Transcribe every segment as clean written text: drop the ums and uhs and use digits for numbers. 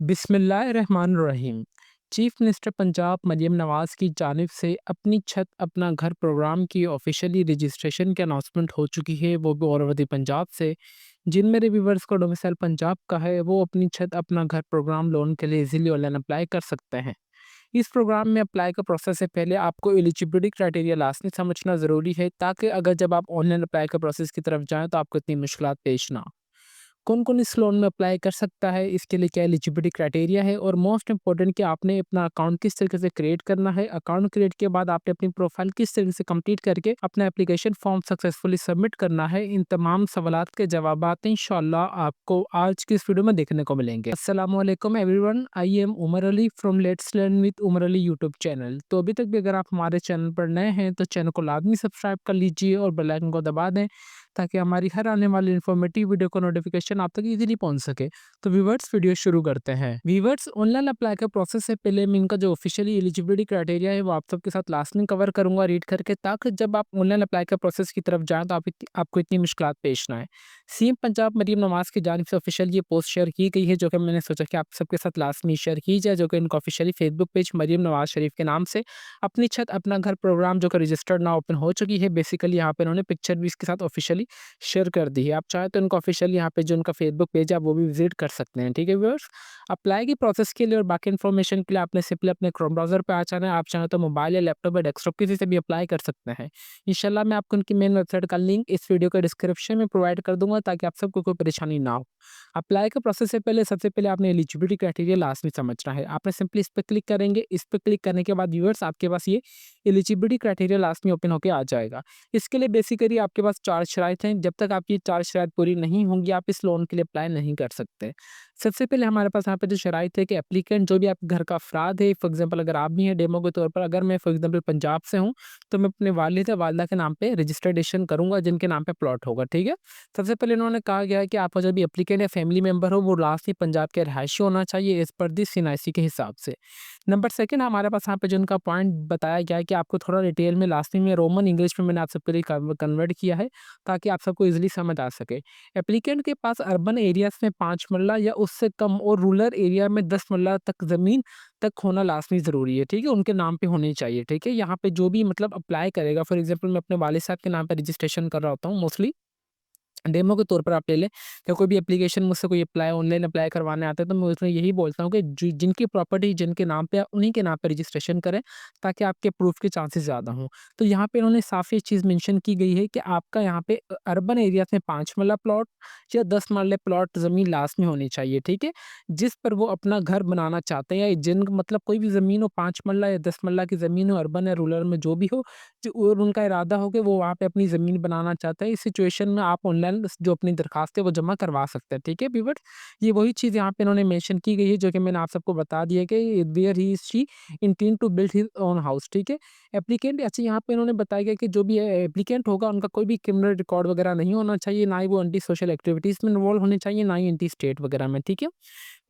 बिस्मिल्लाहिर्रहमानिर्रहीम। Chief minister Punjab Maryam Nawaz की जानिब से अपनी छत अपना घर प्रोग्राम की ऑफिशियली रजिस्ट्रेशन की अनाउंसमेंट हो चुकी है, वो भी औरवती पंजाब से। जिन मेरे व्यूवर्स को डोमिसाइल पंजाब का है, वो अपनी छत अपना घर प्रोग्राम लोन के लिए इजीली ऑनलाइन अप्लाई कर सकते हैं। इस प्रोग्राम में अप्लाई का प्रोसेस से पहले आपको एलिजिबिलिटी क्राइटेरिया लाजमी समझना ज़रूरी है, ताकि अगर जब आप ऑनलाइन अप्लाई का प्रोसेस की तरफ जाएं तो आपको इतनी मुश्किलात पेश ना हो। कौन-कौन इस लोन में अप्लाई कर सकता है, इसके लिए क्या एलिजिबिलिटी क्राइटेरिया है, और मोस्ट इम्पोर्टेंट कि आपने अपना अकाउंट किस तरीके से क्रिएट करना है। अकाउंट क्रिएट के बाद आपने अपनी प्रोफाइल किस तरीके से कंप्लीट करके अपना एप्लीकेशन फॉर्म सक्सेसफुली सबमिट करना है। इन तमाम सवालात के जवाबात इंशाअल्लाह आपको आज की इस वीडियो में देखने को मिलेंगे। अस्सलामु अलैकुम everyone, I am Umar Ali from let's learn with Umar Ali YouTube channel. तो अभी तक भी अगर आप हमारे चैनल पर नए हैं तो चैनल को लाजमी सब्सक्राइब कर लीजिए और बेल आइकन को दबा दें, ताकि हमारी हर आने वाली इन्फॉर्मेटिव वीडियो का नोटिफिकेशन आप तक इजीली पहुंच सके। तो व्यूवर्स, वीडियो शुरू करते हैं। व्यूवर्स, ऑनलाइन अप्लाई का प्रोसेस से पहले मैं इनका जो ऑफिशियली एलिजिबिलिटी क्राइटेरिया है वो आप सबके साथ लास्ट में कवर करूंगा रीड करके, ताकि जब आप ऑनलाइन अप्लाई का प्रोसेस की तरफ जाएं तो आपको इतनी मुश्किलात पेश ना आए। सीएम पंजाब मरीम नवाज की जानिब से ऑफिशियल ये पोस्ट शेयर की गई है, जो कि मैंने सोचा कि आप सबके साथ लास्ट में शेयर की जाए, जो कि इनका officially Facebook page Maryam Nawaz Sharif के नाम से अपनी छत अपना घर प्रोग्राम जो कि रजिस्टर्ड ना ओपन हो चुकी है। बेसिकली यहाँ पे इन्होंने पिक्चर भी इसके साथ ऑफिशियली शेयर कर दी है। आप चाहें तो इनका ऑफिशियल यहाँ पे जो उनका फेसबुक पेज है आप वो भी विजिट कर सकते हैं। ठीक है व्यूअर्स, अप्लाई की प्रोसेस के लिए और बाकी इन्फॉर्मेशन के लिए आपने सिंपली अपने क्रोम ब्राउजर पे आ जाना है। आप चाहें तो मोबाइल या लैपटॉप या डेस्कटॉप किसी से भी अप्लाई कर सकते हैं। इंशाल्लाह मैं आपको उनकी मेन वेबसाइट का लिंक इस वीडियो के डिस्क्रिप्शन में प्रोवाइड कर दूंगा, ताकि आप सबको कोई परेशानी ना हो। अप्लाई के प्रोसेस से पहले सबसे पहले आपने एलिजिबिलिटी क्राइटेरिया लास्ट में समझना है। आपने सिंपली इस पर क्लिक करेंगे। इस पर क्लिक करने के बाद व्यूअर्स आपके पास ये एलिजिबिलिटी क्राइटेरिया लास्ट में ओपन होकर आ जाएगा। इसके लिए बेसिकली आपके पास 4 शराइत हैं। जब तक आपकी 4 शराइत पूरी नहीं होंगी, आप इस लोन के लिए अप्लाई नहीं कर सकते। सबसे पहले हमारे पास यहाँ पे जो शराइत है कि एप्लीकेंट जो भी आपके घर का अफ़राद है, फॉर एग्ज़ाम्पल अगर आप भी हैं डेमो के तौर पर, अगर मैं फॉर एग्ज़ाम्पल पंजाब से हूँ, तो मैं अपने वालिद या वालिदा के नाम पे रजिस्ट्रेशन करूँगा, जिनके नाम पे प्लॉट होगा, ठीक है? सबसे पहले इन्होंने कहा गया है कि आपका जो भी एप्लीकेंट या फैमिली मेंबर हो, वो लास्ट में पंजाब के रहायशी होना चाहिए एज़ पर दिस एनआईसी के हिसाब से। नंबर सेकंड हमारे पास यहाँ पे जो उनका पॉइंट बताया गया है कि आपको थोड़ा डिटेल में लास्ट में रोमन इंग्लिश में मैंने आप सबके लिए कन्वर्ट किया है, ताकि आप सबको ईज़िली समझ आ सके। एप्लीकेंट के पास अर्बन एरियाज़ में 5 मरला या उससे कम और रूरल एरिया में 10 मरला तक ज़मीन तक होना लाज़मी ज़रूरी है, ठीक है? उनके नाम पे होनी चाहिए, ठीक है? यहाँ पे जो भी मतलब अप्लाई करेगा, फॉर एग्ज़ाम्पल मैं अपने वालिद साहब के नाम पे रजिस्ट्रेशन कर रहा होता हूँ मोस्टली, डेमो के तौर पर आप ले लें, या कोई भी एप्लीकेशन मुझसे कोई ऑनलाइन अप्लाई करवाने आता है, तो मैं उसमें यही बोलता हूँ कि जिनकी प्रॉपर्टी जिनके नाम पे है, उन्हीं के नाम पे रजिस्ट्रेशन करें, ताकि आपके प्रूफ के चांसेस ज़्यादा हों। तो यहाँ पे इन्होंने साफ़ ये चीज़ मेंशन की गई है कि आपका यहाँ पे अर्बन एरियाज़ में 5 मरला प्लॉट या 10 मरले प्लॉट ज़मीन लाज़मी होनी चाहिए, ठीक है? जिस पर वो अपना घर बनाना चाहते हैं, या जिन मतलब कोई भी ज़मीन हो, 5 मरला या 10 मरला की ज़मीन हो, अर्बन या रूरल में जो भी हो, और उनका इरादा हो कि वो वहाँ पे अपनी ज़मीन बनाना चाहता है। इस सिचुएशन में आप ऑनलाइन जो अपनी दरख्वास्त है वो जमा करवा सकते हैं, ठीक है व्यूअर्स? ये वही चीज़ यहाँ पे इन्होंने मेंशन की गई है, जो कि मैंने आप सबको बता दिया है कि where he she intend to build his own house, ठीक है? एप्लीकेंट अच्छा यहाँ पे इन्होंने बताया गया कि जो भी एप्लीकेंट होगा, उनका कोई भी क्रिमिनल रिकॉर्ड वगैरह नहीं होना चाहिए, ना ही वो एंटी सोशल एक्टिविटीज़ में इन्वॉल्व होने चाहिए, ना ही एंटी स्टेट वगैरह में, ठीक है?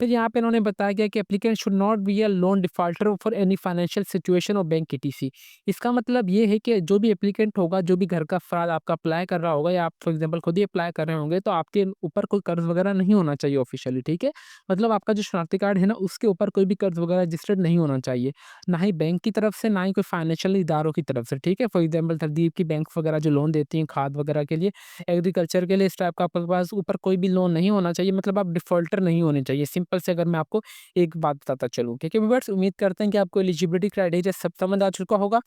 फिर यहाँ पे इन्होंने बताया गया कि applicant should not be a loan defaulter for any financial situation और बैंक ईटीसी। इसका मतलब ये है कि जो भी एप्लीकेंट होगा, जो भी घर का अफ़राद आपका अप्लाई कर रहा होगा, या आप फॉर एग्ज़ाम्पल खुद ही अप्लाई कर रहे होंगे, तो आपके ऊपर कोई कर्ज़ वगैरह नहीं होना चाहिए ऑफ़िशियली, ठीक है? मतलब आपका जो शनाख्ती कार्ड है ना, उसके ऊपर कोई भी कर्ज़ वगैरह रजिस्टर्ड नहीं होना चाहिए। ना ही बैंक की तरफ से, ना ही कोई फाइनेंशियल इदारों की तरफ से, ठीक है? फॉर एग्ज़ाम्पल तहज़ीब की बैंक वगैरह जो लोन देती हैं खाद वगैरह के लिए, एग्रीकल्चर के लिए, इस टाइप का आपके पास ऊपर कोई भी लोन नहीं होना चाहिए, मतलब आप डिफ़ॉल्टर नहीं होने चाहिए। सिंपल से अगर मैं आपको एक बात बताता चलूँ, ठीक है व्यूअर्स? उम्मीद करते हैं कि आपको एलिजिबिलिटी क्राइटेरिया सब समझ आ चुका होगा।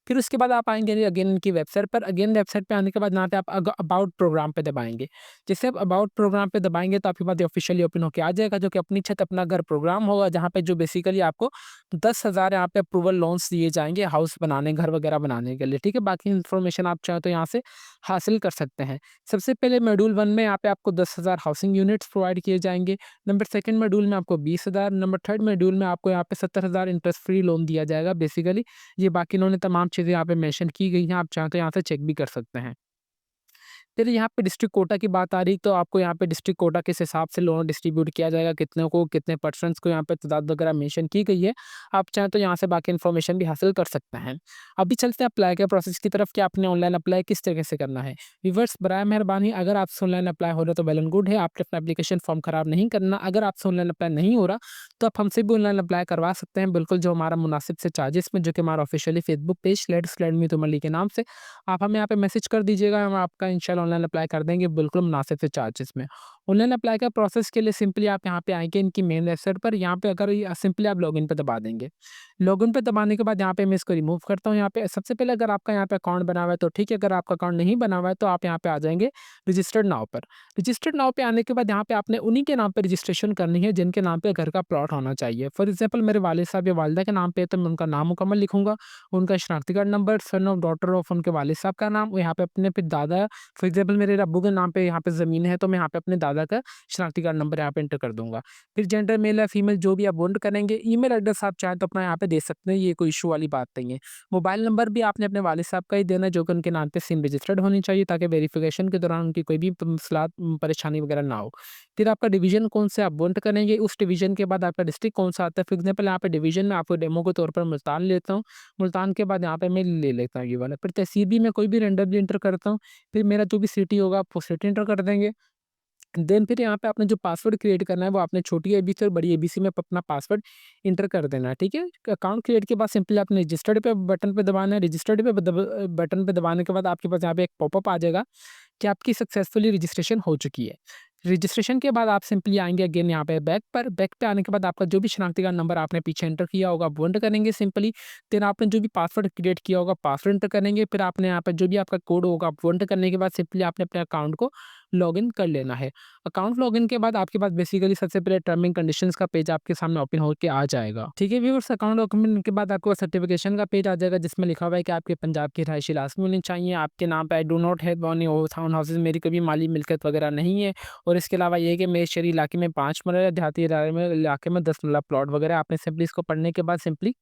फिर उसके बाद आप आएँगे अगेन इनकी वेबसाइट पर। अगेन वेबसाइट पे आने के बाद यहाँ पे आप अबाउट प्रोग्राम पे दबाएँगे। जैसे आप अबाउट प्रोग्राम पे दबाएँगे तो आपके पास ये ऑफिशियली ओपन होके आ जाएगा, जो कि अपनी छत अपना घर प्रोग्राम होगा, जहाँ पे जो बेसिकली आपको 10,000 यहाँ पे अप्रूवल लोन्स दिए जाएँगे हाउस बनाने, घर वगैरह बनाने के लिए, ठीक है? बाकी इन्फॉर्मेशन आप चाहें तो यहाँ से हासिल कर सकते हैं। सबसे पहले मॉड्यूल 1 में यहाँ पे आपको 10,000 हाउसिंग यूनिट्स प्रोवाइड किए जाएँगे। नंबर सेकंड मॉड्यूल में आपको 20,000, नंबर थर्ड मॉड्यूल में आपको यहाँ पे 70,000 इंटरेस्ट फ्री लोन दिया जाएगा बेसिकली। ये बाकी इन्होंने तमाम चीज़ें यहाँ पे मेंशन की गई हैं, आप चाहें तो यहाँ से चेक भी कर सकते हैं। फिर यहाँ पे डिस्ट्रिक्ट कोटा की बात आ रही, तो आपको यहाँ पे डिस्ट्रिक्ट कोटा किस हिसाब से लोन डिस्ट्रीब्यूट किया जाएगा, कितने को, कितने पर्सन्स को यहाँ पे तादाद वगैरह मेंशन की गई है। आप चाहें तो यहाँ से बाकी इन्फॉर्मेशन भी हासिल कर सकते हैं। अभी चलते हैं अप्लाई के प्रोसेस की तरफ कि आपने ऑनलाइन अप्लाई किस तरीके से करना है। व्यूअर्स, बराए मेहरबानी अगर आपसे ऑनलाइन अप्लाई हो रहा है तो वेल एंड गुड है, आपने अपना एप्लीकेशन फॉर्म खराब नहीं करना। अगर आपसे ऑनलाइन अप्लाई नहीं हो रहा तो आप हमसे भी ऑनलाइन अप्लाई करवा सकते हैं, बिल्कुल जो हमारा मुनासिब से चार्जेस में, जो कि हमारा officially Facebook page let's learn with Umar Ali के नाम से आप हमें यहाँ पे मैसेज कर दीजिएगा, हम आपका इंशाल्लाह ऑनलाइन अप्लाई कर देंगे बिल्कुल मुनासिब से चार्जेस में। ऑनलाइन अप्लाई का प्रोसेस के लिए सिंपली आप यहाँ पे आएँगे इनकी मेन वेबसाइट पर, यहाँ पे अगर सिंपली आप लॉगिन पे दबा देंगे। लॉगिन पे दबाने के बाद यहाँ पे मैं इसको रिमूव करता हूँ। यहाँ पे सबसे पहले अगर आपका यहाँ पे अकाउंट बना हुआ है तो ठीक है, अगर आपका अकाउंट नहीं बना हुआ है तो आप यहाँ पे आ जाएँगे रजिस्टर्ड नाउ पर। रजिस्टर्ड नाउ पे आने के बाद यहाँ पे आपने उन्हीं के नाम पे रजिस्ट्रेशन करनी है जिनके नाम पे घर का प्लॉट होना चाहिए। फॉर एग्ज़ाम्पल मेरे वालिद साहब या वालिदा के नाम पे है तो मैं उनका नाम मुकम्मल लिखूँगा, उनका शनाख्ती card number, son of daughter of उनके वालिद साहब का नाम, यहाँ पे अपने फिर दादा, फॉर एग्ज़ाम्पल मेरे अब्बू के नाम पे यहाँ पे ज़मीन है तो मैं यहाँ पे अपने दादा का शनाख्ती कार्ड नंबर यहाँ पे एंटर कर दूँगा। फिर जेंडर मेल या फीमेल जो भी आप वांट करेंगे, ईमेल एड्रेस आप चाहें तो अपना यहाँ पे दे सकते हैं, ये कोई इश्यू वाली बात नहीं है। मोबाइल नंबर भी आपने अपने वालिद साहब का ही देना है जो कि उनके नाम पे सिम रजिस्टर्ड होनी चाहिए ताकि वेरिफिकेशन के दौरान उनकी कोई भी मसलात परेशानी वगैरह ना हो। फिर आपका डिवीज़न कौन से आप वांट करेंगे, उस डिवीज़न के बाद आपका डिस्ट्रिक्ट कौन सा आता है। फॉर एग्ज़ाम्पल यहाँ पे डिवीज़न में आपको डेमो के तौर पर मुल्तान लेता हूँ, मुल्तान के बाद यहाँ पे मैं ले लेता हूँ ये वाला। फिर तहसील भी मैं कोई भी रैंडमली एंटर करता हूँ, फिर मेरा जो भी सिटी होगा आप वो सिटी एंटर कर देंगे। देन फिर यहाँ पे आपने जो पासवर्ड क्रिएट करना है वो आपने छोटी एबीसी और बड़ी एबीसी में अपना पासवर्ड इंटर कर देना है, ठीक है। अकाउंट क्रिएट के बाद सिंपली आपने रजिस्टर्ड पे बटन पे दबाना है। रजिस्टर्ड पे बटन पे दबाने के बाद आपके पास यहाँ पे एक पॉपअप आ जाएगा कि आपकी सक्सेसफुली रजिस्ट्रेशन हो चुकी है। रजिस्ट्रेशन के बाद आप सिंपली आएंगे अगेन यहाँ पे बैक पर। बैक पे आने के बाद आपका जो भी शनाख्ती कार्ड नंबर आपने पीछे एंटर किया होगा आप वो एंटर करेंगे सिंपली। फिर आपने जो भी पासवर्ड क्रिएट किया होगा पासवर्ड एंटर करेंगे। फिर आपने यहाँ पे जो भी आपका कोड होगा आप वो एंटर करने के बाद सिंपली आपने अपने अकाउंट को लॉगिन कर लेना है। अकाउंट लॉगिन के बाद आपके पास बेसिकली सबसे पहले टर्म एंड कंडीशंस का पेज आपके सामने ओपन होके आ जाएगा, ठीक है व्यूअर्स। अकाउंट ओपन के बाद आपको सर्टिफिकेशन का पेज आ जाएगा जिसमें लिखा हुआ है कि आपके पंजाब की रहायशी लाजमी होनी चाहिए, आपके नाम पे I do not have any town houses, मेरी कभी माली मिल्कियत वगैरह नहीं है। और इसके अलावा ये है कि मेरे शहरी इलाके में 5 मरला, देहाती इलाके में 10 मरला प्लॉट वगैरह। आपने सिंपली इसको पढ़ने के बाद सिंपली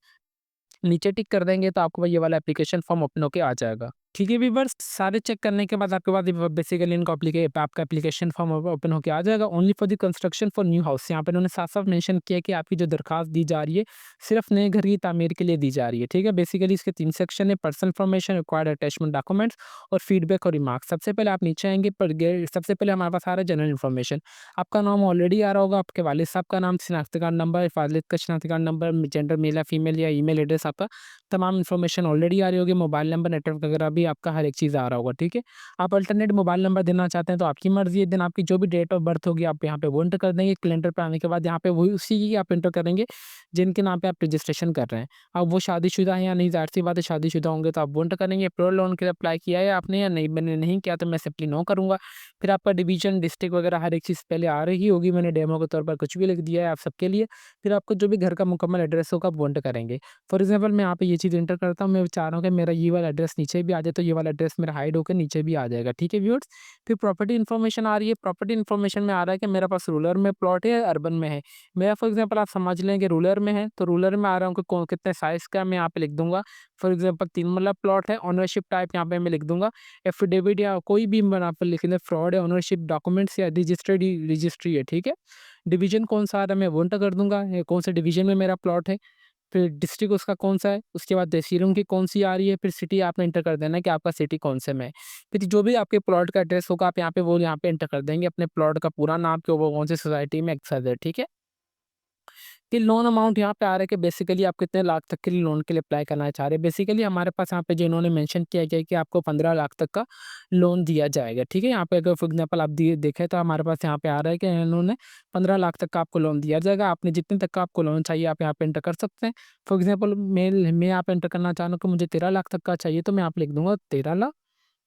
नीचे टिक कर देंगे तो आपको ये वाला एप्लीकेशन फॉर्म ओपन होके आ जाएगा, ठीक है व्यूअर्स। सारे चेक करने के बाद आपके पास बेसिकली इनका आपका एप्लीकेशन फॉर्म ओपन होके आ जाएगा। Only for the construction for new house, यहाँ पे उन्होंने साफ साफ मेंशन किया है कि आपकी जो दरखास्त दी जा रही है सिर्फ नए घर की तामीर के लिए दी जा रही है, ठीक है। बेसिकली इसके 3 सेक्शन है, personal information, required attachment documents और फीडबैक और रिमार्क्स। सबसे पहले आप नीचे आएंगे पर सबसे पहले हमारे पास आ रहा है जनरल इन्फॉर्मेशन। आपका नाम ऑलरेडी आ रहा होगा, आपके वालिद साहब का नाम, शनाख्ती कार्ड नंबर, वालिद का शनाख्ती कार्ड नंबर, जेंडर मेल या फीमेल या ईमेल एड्रेस, आपका तमाम इन्फॉर्मेशन ऑलरेडी आ रही होगी, मोबाइल नंबर, नेटवर्क वगैरह भी आपका हर एक चीज़ आ रहा होगा, ठीक है। आप अल्टरनेट मोबाइल नंबर देना चाहते हैं तो आपकी मर्ज़ी है। देन आपकी जो भी डेट ऑफ बर्थ होगी आप यहाँ पे वो एंटर कर देंगे। कैलेंडर पे आने के बाद यहाँ पे वही उसी की आप एंटर करेंगे जिनके नाम पे आप रजिस्ट्रेशन कर रहे हैं। अब वो शादीशुदा हैं या नहीं, ज़ाहिर-सी बात है शादीशुदा होंगे तो आप वो एंटर करेंगे। प्रो लोन के लिए अप्लाई किया है आपने या नहीं, मैंने नहीं किया तो मैं सिंपली नो करूँगा। फिर आपका डिवीज़न, डिस्ट्रिक्ट वगैरह हर एक चीज़ पहले आ रही होगी, मैंने डेमो के तौर पर कुछ भी लिख दिया है आप सबके लिए। फिर आपको जो भी घर का मुकम्मल एड्रेस होगा आप वो एंटर करेंगे। फॉर एग्ज़ाम्पल मैं यहाँ पे ये चीज़ एंटर करता हूँ, मैं चाह रहा हूँ कि मेरा ये वाला एड्रेस नीचे भी आ जाए तो ये वाला एड्रेस मेरा हाइड होकर नीचे भी आ जाएगा, ठीक है व्यूअर्स। फिर प्रॉपर्टी इन्फॉर्मेशन आ रही है। प्रॉपर्टी इन्फॉर्मेशन में आ रहा है कि मेरे पास रूरल में प्लॉट है या अर्बन में है। मेरा फॉर एग्ज़ाम्पल आप समझ लें कि रूरल में है तो रूरल में आ रहा हूँ कि कौन कितने साइज़ का है, मैं यहाँ पे लिख दूँगा। फॉर एग्ज़ाम्पल 3 मरला प्लॉट है, ओनरशिप टाइप यहाँ पे मैं लिख दूँगा। एफिडेविट या कोई भी मैं यहाँ पे लिख दें, फ्रॉड है, ओनरशिप डॉक्यूमेंट्स या रजिस्ट्री है, ठीक है। डिवीज़न कौन-सा आ रहा है मैं वो एंटर कर दूँगा, ये कौन से डिवीज़न में मेरा प्लॉट है। फिर डिस्ट्रिक्ट उसका कौन-सा है, उसके बाद तहसीलों की कौन-सी आ रही है, फिर सिटी आपने एंटर कर देना है कि आपका सिटी कौन-से में है। फिर जो भी आपके प्लॉट का एड्रेस होगा आप यहाँ पे वो यहाँ पे एंटर कर देंगे, अपने प्लॉट का पूरा नाम कि वो कौन-सी सोसाइटी में एक्स-वाई-ज़ेड, ठीक है। कि लोन अमाउंट यहाँ पे आ रहा है कि बेसिकली आप कितने लाख तक के लिए लोन के लिए अप्लाई करना चाह रहे हैं। बेसिकली हमारे पास यहाँ पे जो इन्होंने मेंशन किया गया है कि आपको 15 लाख तक का लोन दिया जाएगा, ठीक है। यहाँ पे अगर फॉर एग्जांपल आप दिए देखें तो हमारे पास यहाँ पे आ रहा है कि इन्होंने 15 लाख तक का आपको लोन दिया जाएगा। आपने जितने तक का आपको लोन चाहिए आप यहाँ पे एंटर कर सकते हैं। फॉर एग्जाम्पल मैं यहाँ पे एंटर करना चाह रहा हूँ कि मुझे 13 लाख तक का चाहिए तो मैं यहाँ पे लिख दूंगा 13 लाख,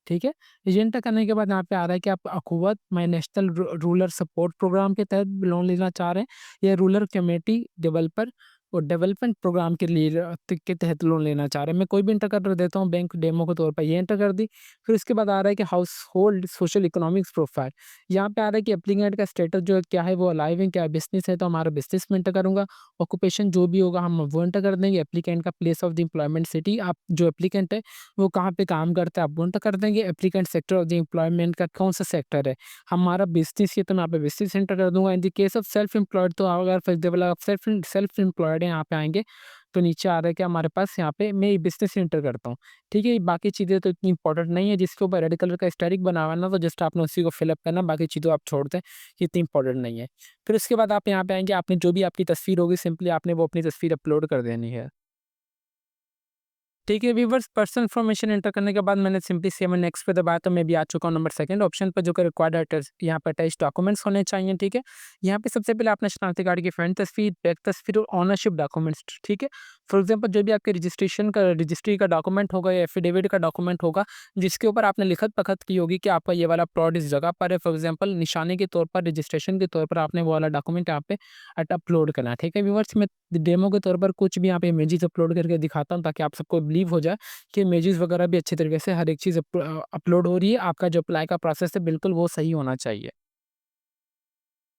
ठीक है। ये एंटर करने के बाद यहाँ पे आ रहा है कि आप अख़ुवत मैं नेशनल रूरल सपोर्ट प्रोग्राम के तहत लोन लेना चाह रहे हैं या रूरल कम्युनिटी डेवलपर और डेवलपमेंट प्रोग्राम के लिए के तहत लोन लेना चाह रहे हैं। मैं कोई भी एंटर कर देता हूँ बैंक डेमो के तौर पर ये एंटर कर दी। फिर उसके बाद आ रहा है कि house hold social economics profile. यहाँ पे आ रहा है कि एप्लीकेंट का स्टेटस जो है क्या है, वो अलाइव है, क्या बिजनेस है तो हमारा बिजनेस में एंटर करूँगा। ऑक्यूपेशन जो भी होगा हम वो एंटर कर देंगे। एप्लीकेंट का place of the employment city, आप जो एप्लीकेंट है वो कहाँ पे काम करता है आप वो एंटर कर देंगे। Applicant sector of the employment का कौन सा सेक्टर है, हमारा बिजनेस है तो मैं यहाँ पे बिजनेस एंटर कर दूंगा। In the case of self employed, तो अगर फॉर एग्जाम्पल आप सेल्फ एम्प्लॉयड है यहाँ पे आएंगे तो नीचे आ रहा है कि हमारे पास यहाँ पे मैं बिजनेस एंटर करता हूँ। ठीक है, बाकी चीज़ें तो इतनी इंपॉर्टेंट नहीं है। जिसके ऊपर रेड कलर का स्टेरिक बना हुआ है ना, तो जस्ट आपने उसी को फिलअप करना, बाकी चीज़ों आप छोड़ दें, ये इतनी इंपॉर्टेंट नहीं है। फिर उसके बाद आप यहाँ पे आएंगे, आपने जो भी आपकी तस्वीर होगी सिंपली आपने वो अपनी तस्वीर अपलोड कर देनी है। ठीक है व्यूअर्स, पर्सनल इन्फॉर्मेशन एंटर करने के बाद मैंने सिंपली सेव एंड नेक्स्ट पे दबाया तो मैं भी आ चुका हूँ नंबर सेकंड ऑप्शन पर, जो कि रिक्वायर्ड अटैच यहाँ पर अटैच डॉक्यूमेंट्स होने चाहिए। ठीक है, यहाँ पे सबसे पहले आपने शनाख्ती कार्ड की फ्रंट तस्वीर, बैक तस्वीर और ओनरशिप डॉक्यूमेंट्स। ठीक है, फॉर एग्जाम्पल जो भी आपके रजिस्ट्री का डॉक्यूमेंट होगा या एफिडेविट का डॉक्यूमेंट होगा जिसके ऊपर आपने लिखत पखत की होगी कि आपका ये वाला प्लॉट इस जगह पर है, फॉर एग्जाम्पल निशानी के तौर पर, रजिस्ट्रेशन के तौर पर आपने वो वाला डॉक्यूमेंट यहाँ पे अपलोड करना है। ठीक है व्यूअर्स, मैं डेमो के तौर पर कुछ भी यहाँ पे इमेजेस अपलोड करके दिखाता हूँ ताकि आप सबको बिलीव हो जाए कि इमेजेस वगैरह भी अच्छी तरीके से हर एक चीज़ अपलोड हो रही है। आपका जो अप्लाई का प्रोसेस है बिल्कुल वो सही होना चाहिए।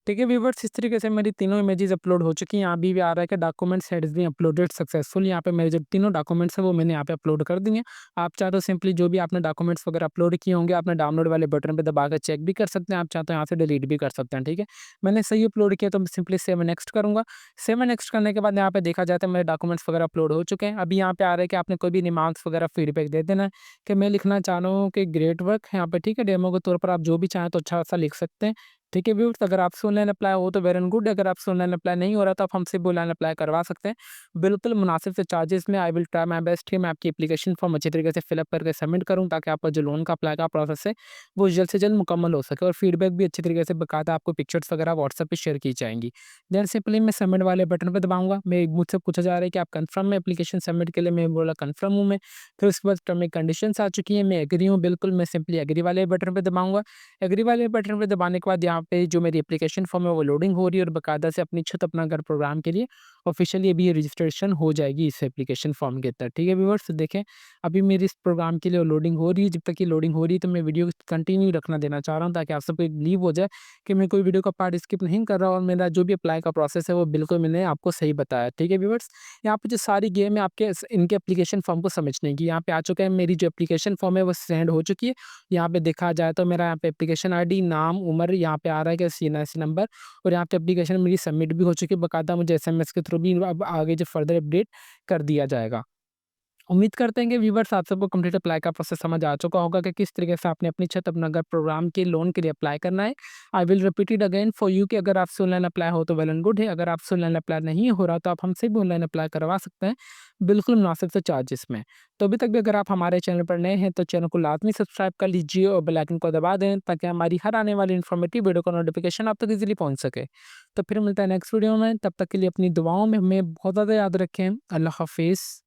ठीक है व्यूवर्स, इस तरीके से मेरी तीनों इमेजेस अपलोड हो चुकी हैं। यहाँ भी आ रहा है कि documents has been uploaded successful. यहाँ पे मेरे जो तीनों डॉक्यूमेंट्स हैं वो मैंने यहाँ पे अपलोड कर दिए हैं। आप चाहे तो सिंपली जो भी आपने डॉक्यूमेंट्स वगैरह अपलोड किए होंगे आपने डाउनलोड वाले बटन पे दबा कर चेक भी कर सकते हैं। आप चाहे तो यहाँ से डिलीट भी कर सकते हैं। ठीक है, मैंने सही अपलोड किया तो मैं सिंपली सेव एंड नेक्स्ट करूँगा। सेव एंड नेक्स्ट करने के बाद यहाँ पे देखा जाता है मेरे डॉक्यूमेंट्स वगैरह अपलोड हो चुके हैं। अभी यहाँ पे आ रहा है कि आपने कोई भी रिमार्क्स वगैरह फीडबैक दे देना है कि मैं लिखना चाह रहा हूँ कि ग्रेट वर्क यहाँ पे। ठीक है, डेमो के तौर पर आप जो भी चाहें तो अच्छा सा लिख सकते हैं। ठीक है व्यूअर्स, अगर आपसे ऑनलाइन अप्लाई हो तो वेल एंड गुड, अगर आपसे ऑनलाइन अप्लाई नहीं हो रहा तो आप हमसे भी ऑनलाइन अप्लाई करवा सकते हैं बिल्कुल मुनासिब से चार्जेस में। I will try my best कि मैं आपकी एप्लीकेशन फॉर्म अच्छी तरीके से फिलअप करके सबमिट करूं ताकि आपका जो लोन का अप्लाई का प्रोसेस है वो जल्द से जल्द मुकम्मल हो सके और फीडबैक भी अच्छी तरीके से बकायदा आपको पिक्चर्स वगैरह व्हाट्सएप पे शेयर की जाएंगी। देन सिंपली मैं सबमिट वाले बटन पर दबाऊंगा। मैं मुझसे पूछा जा रहा है कि आप कंफर्म में एप्लीकेशन सबमिट के लिए, मैं बोला कंफर्म हूँ मैं। फिर उसके बाद टर्म एंड कंडीशंस आ चुकी हैं, मैं एग्री हूँ बिल्कुल। मैं सिंपली एग्री वाले बटन पर दबाऊंगा। एग्री वाले बटन पे दबाने के बाद यहाँ पे जो मेरी एप्लीकेशन फॉर्म है वो लोडिंग हो रही है और बाकायदा से अपनी छत अपना घर प्रोग्राम के लिए ऑफिशियली अभी ये रजिस्ट्रेशन हो जाएगी इस एप्लीकेशन फॉर्म के अंदर। ठीक है व्यूअर्स, देखें अभी मेरी इस प्रोग्राम के लिए लोडिंग हो रही है। जब तक ये लोडिंग हो रही है तो मैं वीडियो कंटिन्यू रखना देना चाह रहा हूँ ताकि आप सबको एक बिलीव हो जाए कि मैं कोई वीडियो का पार्ट स्किप नहीं कर रहा और मेरा जो भी अप्लाई का प्रोसेस है वो बिल्कुल मैंने आपको सही बताया। ठीक है व्यूअर्स, यहाँ पे जो सारी गेम है आपके इनके एप्लीकेशन फॉर्म को समझने की, यहाँ पे आ चुका है मेरी जो एप्लीकेशन फॉर्म है वो सेंड हो चुकी है। यहाँ पे देखा जाए तो मेरा यहाँ पे एप्लीकेशन आईडी, नाम, उम्र यहाँ पे आ रहा है कि सीएनएस नंबर और यहाँ पे एप्लीकेशन मेरी सबमिट भी हो चुकी है। बाकायदा मुझे एसएमएस के थ्रू भी अब आगे जो फर्दर अपडेट कर दिया जाएगा। उम्मीद करते हैं कि व्यूवर्स आप सबको कंप्लीट अप्लाई का प्रोसेस समझ आ चुका होगा कि किस तरीके से आपने अपनी छत अपना घर प्रोग्राम के लोन के लिए अप्लाई करना है। I will repeat it again for you कि अगर आपसे ऑनलाइन अप्लाई हो तो वेल एंड गुड है, अगर आपसे ऑनलाइन अप्लाई नहीं हो रहा तो आप हमसे भी ऑनलाइन अप्लाई करवा सकते हैं बिल्कुल मुनासिब से चार्जेस में। तो अभी तक भी अगर आप हमारे चैनल पर नए हैं तो चैनल को लाजमी सब्सक्राइब कर लीजिए और बेल आइकन को दबा दें ताकि हमारी हर आने वाली इन्फॉर्मेटिव वीडियो का नोटिफिकेशन आप तक इजीली पहुंच सके। तो फिर मिलता है नेक्स्ट वीडियो में, तब तक के लिए अपनी दुआओं में हमें बहुत ज़्यादा याद रखें। अल्लाह हाफिज़।